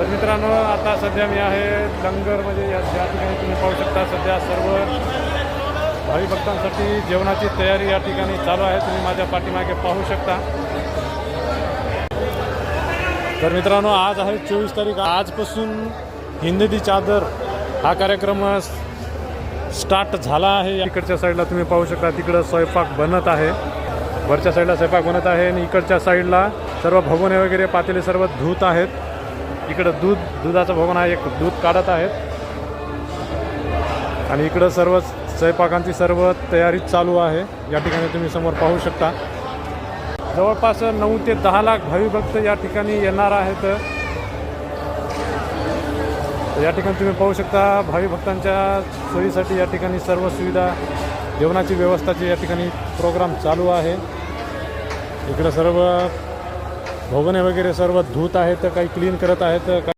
तर मित्रांनो, आता सध्या मी आहे लंगरमध्ये. या ठिकाणी तुम्ही पाहू शकता सध्या सर्व भावी भक्तांसाठी जेवणाची तयारी या ठिकाणी चालू आहे. तुम्ही माझ्या पाठीमागे पाहू शकता. तर मित्रांनो, आज आहे 24 तारीख. आजपासून हिंद दी चादर हा कार्यक्रम स्टार्ट झाला आहे. इकडच्या साईडला तुम्ही पाहू शकता, तिकडं स्वयंपाक बनत आहे. वरच्या साईडला स्वयंपाक बनत आहे आणि इकडच्या साईडला सर्व भगोने वगैरे पातेले सर्व धूत आहेत. इकडं दुधाचा भगोना आहे, एक दूध काढत आहेत आणि इकडं सर्व स्वयंपाकांची सर्व तयारी चालू आहे. या ठिकाणी तुम्ही समोर पाहू शकता. जवळपास 9 ते 10 लाख भावी भक्त या ठिकाणी येणार आहेत. या ठिकाणी तुम्ही पाहू शकता, भावी भक्तांच्या सोयीसाठी या ठिकाणी सर्व सुविधा, जेवणाची व्यवस्थाची या ठिकाणी प्रोग्राम चालू आहे. इकडं सर्व भगोने वगैरे सर्व धूत आहेत, काही क्लीन करत आहेत.